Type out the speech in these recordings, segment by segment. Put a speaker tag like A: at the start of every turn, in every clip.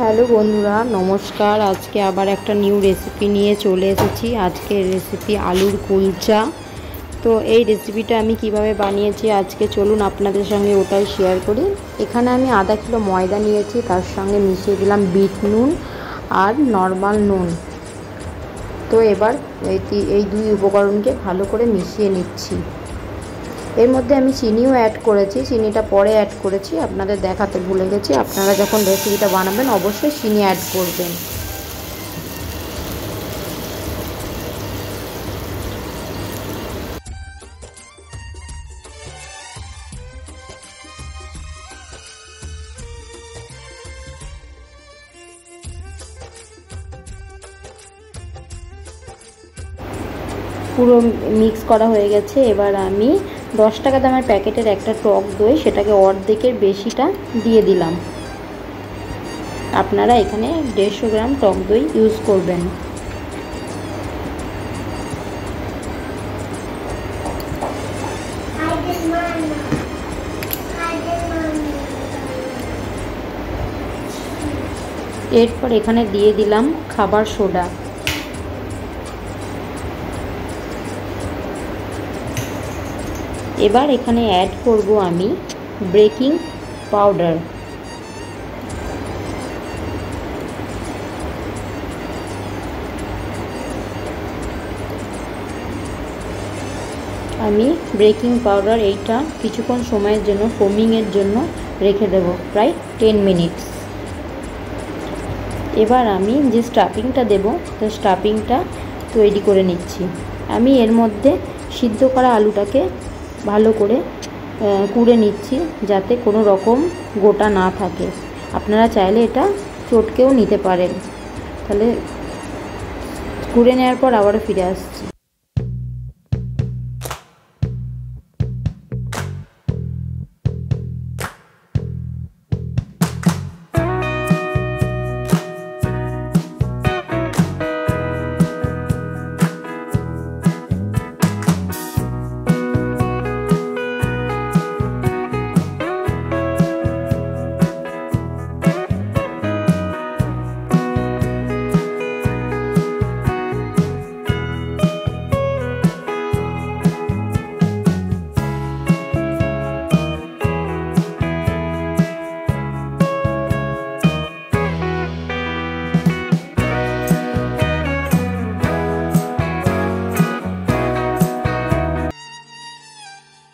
A: Hello বন্ধুরা, নমস্কার। আজকে আবার একটা নিউ রেসিপি নিয়ে চলে এসেছি। আজকের রেসিপি আলুর কুলচা। তো এই রেসিপিটা আমি কিভাবে বানিয়েছি আজকে চলুন আপনাদের সঙ্গে ওটাই শেয়ার করি। এখানে আমি আধা কিলো ময়দা নিয়েছি, তার সঙ্গে মিশিয়ে দিলাম বিট নুন আর নর্মাল নুন। তো এবার এই দুই উপকরণকে ভালো করে মিশিয়ে নিচ্ছি। এর মধ্যে আমি চিনিও অ্যাড করেছি, চিনিটা পরে অ্যাড করেছি, আপনাদের দেখাতে ভুলে গেছি। আপনারা যখন রেসিপিটা বানাবেন অবশ্যই চিনি অ্যাড করবেন। পুরো মিক্স করা হয়ে গেছে। এবার আমি 10 টাকা দামের প্যাকেটের একটা টক দই, সেটাকে অর্ধেকের বেশিটা দিয়ে দিলাম। আপনারা এখানে 150 গ্রাম টক দই ইউজ করবেন। এরপর এখানে দিয়ে দিলাম খাবার সোডা। এবার এখানে অ্যাড করব আমি বেকিং পাউডার। আমি বেকিং পাউডার এইটা কিছুক্ষণ সময়ের জন্য ফোমিংয়ের জন্য রেখে দেব, প্রায় 10 মিনিটস। এবার আমি যে স্টাফিংটা দেব, তো স্টাফিংটা তৈরি করে নিচ্ছি। আমি এর মধ্যে সিদ্ধ করা আলুটাকে ভালো করে কুড়ে নিচ্ছি, যাতে কোনো রকম গোটা না থাকে। আপনারা চাইলে এটা চটকেও নিতে পারেন। তাহলে কুড়ে নেওয়ার পর আবারও ফিরে আসছি।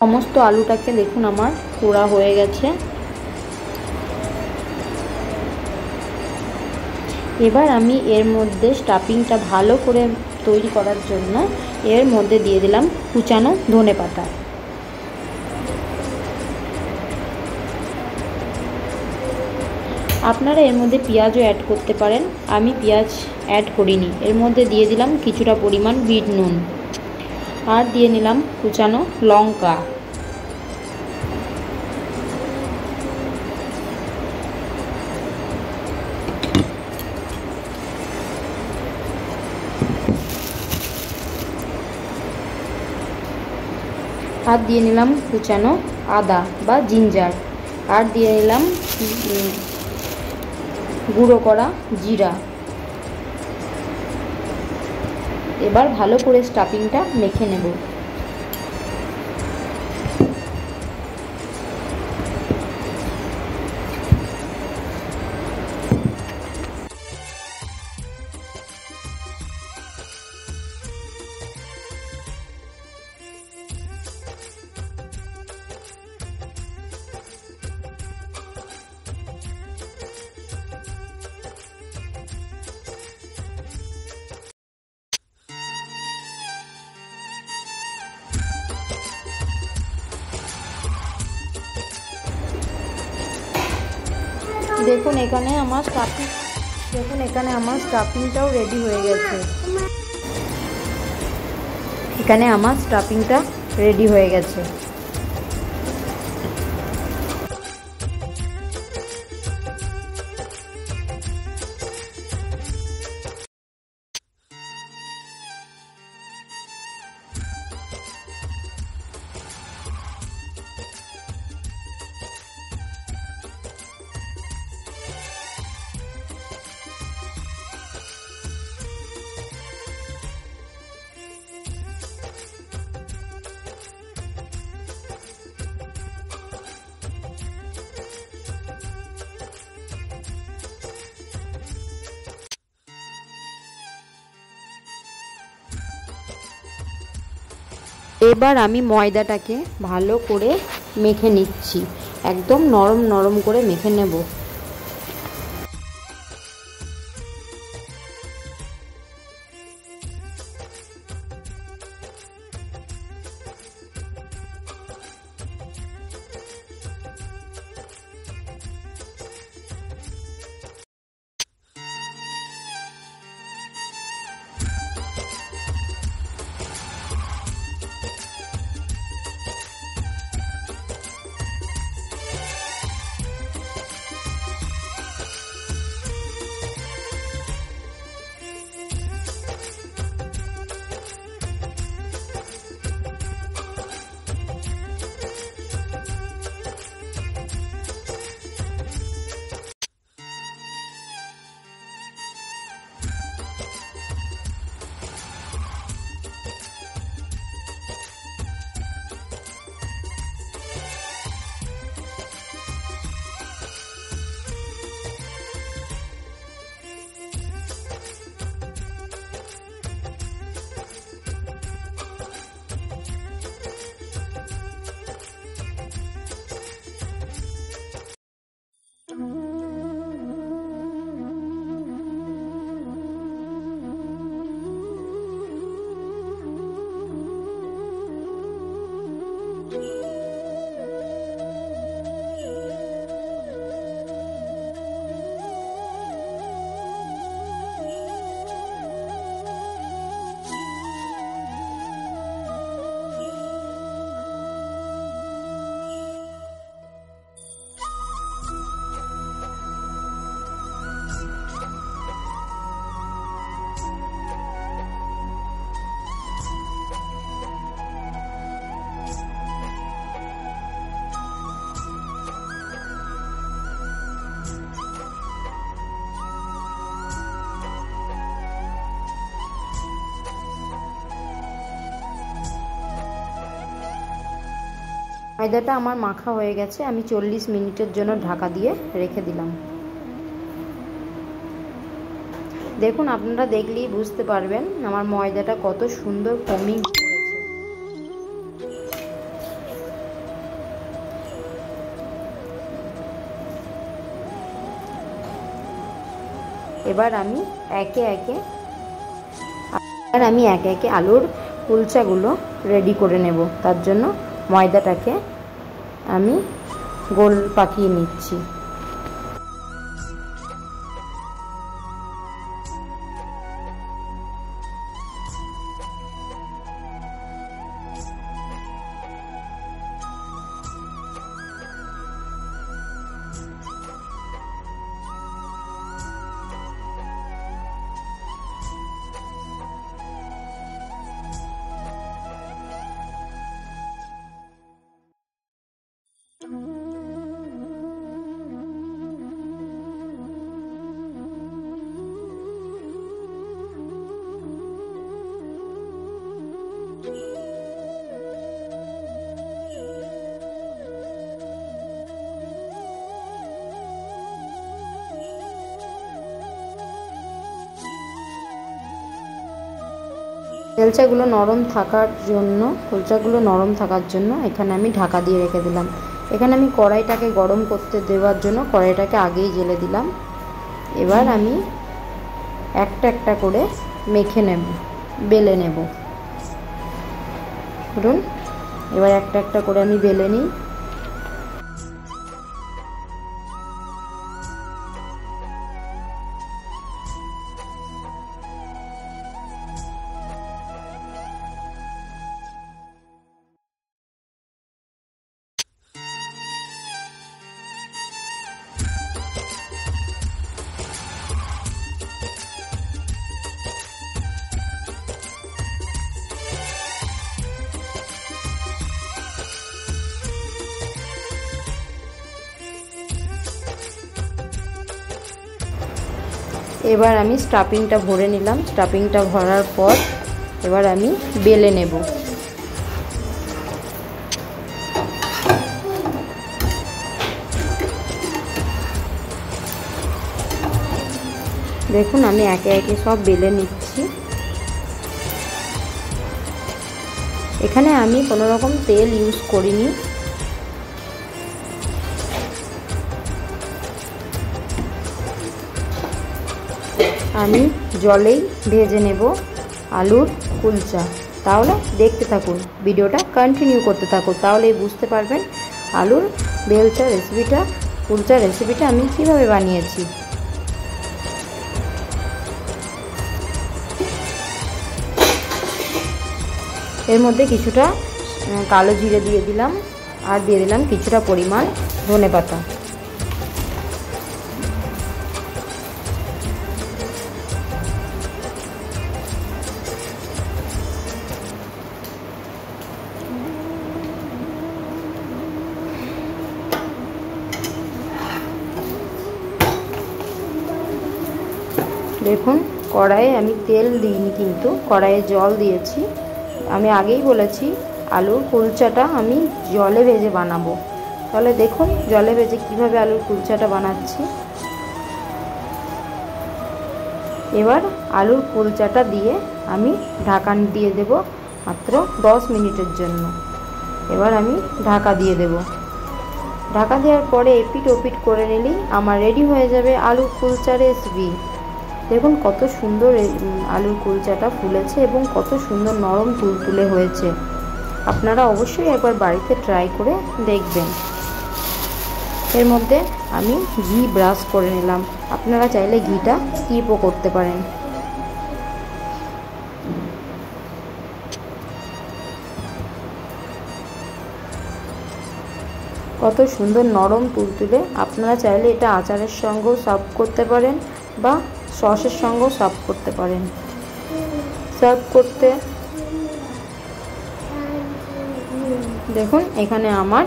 A: সমস্ত আলুটাকে দেখুন আমার পোড়া হয়ে গেছে। এবার আমি এর মধ্যে স্টাফিংটা ভালো করে তৈরি করার জন্য এর মধ্যে দিয়ে দিলাম কুচানো ধনেপাতা। আপনারা এর মধ্যে পেঁয়াজও অ্যাড করতে পারেন, আমি পেঁয়াজ অ্যাড করিনি। এর মধ্যে দিয়ে দিলাম কিছুটা পরিমাণ বিট নুন, আর দিয়ে নিলাম কুচানো লঙ্কা। আর দিয়ে নিলাম কুচানো আদা বা জিঞ্জার, আর দিয়ে নিলাম গুঁড়ো করা জিরা। এবার ভালো করে স্টাফিংটা মেখে নেব। দেখুন এখানে আমার স্টাফিংটাও রেডি হয়ে গেছে। এখানে আমার স্টাফিংটা রেডি হয়ে গেছে। এবার আমি ময়দাটাকে ভালো করে মেখে নিচ্ছি, একদম নরম নরম করে মেখে নেব। ময়দাটা আমার মাখা হয়ে গেছে, আমি 40 মিনিটের জন্য ঢাকা দিয়ে রেখে দিলাম। দেখুন, আপনারা দেখলেই বুঝতে পারবেন আমার ময়দাটা কত সুন্দর ফোমিং করেছে। এবার আমি একে একে আলুর কুলচাগুলো রেডি করে নেব। তার জন্য ময়দাটাকে আমি গোল পাকিয়ে নিচ্ছি। কুলচাগুলো নরম থাকার জন্য এখানে আমি ঢাকা দিয়ে রেখে দিলাম। এখানে আমি কড়াইটাকে গরম করতে দেওয়ার জন্য কড়াইটাকে আগেই জেলে দিলাম। এবার আমি একটা করে মেখে নেব, বেলে নেব। ধরুন, এবার একটা করে আমি বেলে নিই। এবার আমি স্টাফিংটা ভরে নিলাম। স্টাফিংটা ভরার পর এবার আমি বেলে নেব। দেখুন, আমি একে একে সব বেলে নিচ্ছি। এখানে আমি কোনো রকম তেল ইউজ করিনি। আমি জলেই ভেজে নেব আলুর কুলচা। তাহলে দেখতে থাকুন, ভিডিওটা কন্টিনিউ করতে থাকুন, তাহলেই বুঝতে পারবেন আলুর বেলচা রেসিপিটা, কুলচা রেসিপিটা আমি কিভাবে বানিয়েছি। এর মধ্যে কিছুটা কালো জিরে দিয়ে দিলাম, আর দিয়ে দিলাম কিছুটা পরিমাণ ধনেপাতা। দেখুন কড়াইয়ে আমি তেল দিইনি, কিন্তু কড়াইয়ে জল দিয়েছি। আমি আগেই বলেছি আলুর কুলচাটা আমি জলে ভেজে বানাবো। তাহলে দেখুন জলে ভেজে কিভাবে আলুর কুলচাটা বানাচ্ছি। এবার আলুর কুলচাটা দিয়ে আমি ঢাকা দিয়ে দেব মাত্র 10 মিনিটের জন্য। এবার আমি ঢাকা দিয়ে দেব। ঢাকা দেওয়ার পরে এপিট ওপিট করে নিলেই আমার রেডি হয়ে যাবে আলুর কুলচা রেসিপি। দেখুন কত সুন্দর আলুর কুলচাটা ফুলেছে এবং কত সুন্দর নরম তুলতুলে হয়েছে। আপনারা অবশ্যই একবার বাড়িতে ট্রাই করে দেখবেন। এর মধ্যে আমি ঘি ব্রাশ করে নিলাম, আপনারা চাইলে ঘিটা স্কিপও করতে পারেন। কত সুন্দর নরম তুলতুলে। আপনারা চাইলে এটা আচারের সঙ্গেও সার্ভ করতে পারেন বা সসের সঙ্গেও সার্ভ করতে পারেন। সার্ভ করতে দেখুন এখানে আমার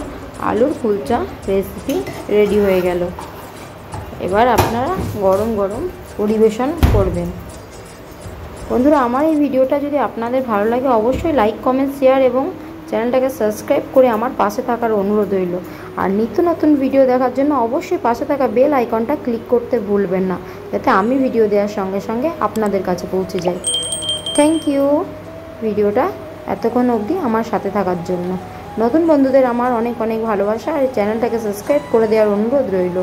A: আলুর কুলচা রেসিপি রেডি হয়ে গেল। এবার আপনারা গরম গরম পরিবেশন করবেন। বন্ধুরা, আমার এই ভিডিওটা যদি আপনাদের ভালো লাগে অবশ্যই লাইক, কমেন্ট, শেয়ার এবং চ্যানেলটাকে সাবস্ক্রাইব করে আমার পাশে থাকার অনুরোধ রইল। আর নিত্য নতুন ভিডিও দেখার জন্য অবশ্যই পাশে থাকা বেল আইকনটা ক্লিক করতে ভুলবেন না, যাতে আমি ভিডিও দেওয়ার সঙ্গে সঙ্গে আপনাদের কাছে পৌঁছে যায়। থ্যাংক ইউ ভিডিওটা এতক্ষণ অবধি আমার সাথে থাকার জন্য। নতুন বন্ধুদের আমার অনেক অনেক ভালোবাসা, আর চ্যানেলটাকে সাবস্ক্রাইব করে দেওয়ার অনুরোধ রইল।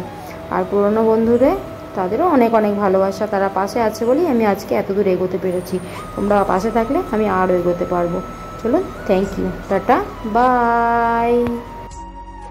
A: আর পুরনো বন্ধুদের তাদেরও অনেক অনেক ভালোবাসা, তারা পাশে আছে বলেই আমি আজকে এত দূর এগোতে পেরেছি। তোমরা পাশে থাকলে আমি আরও এগোতে পারবো। চলুন, থ্যাংক ইউ, টাটা, বাই।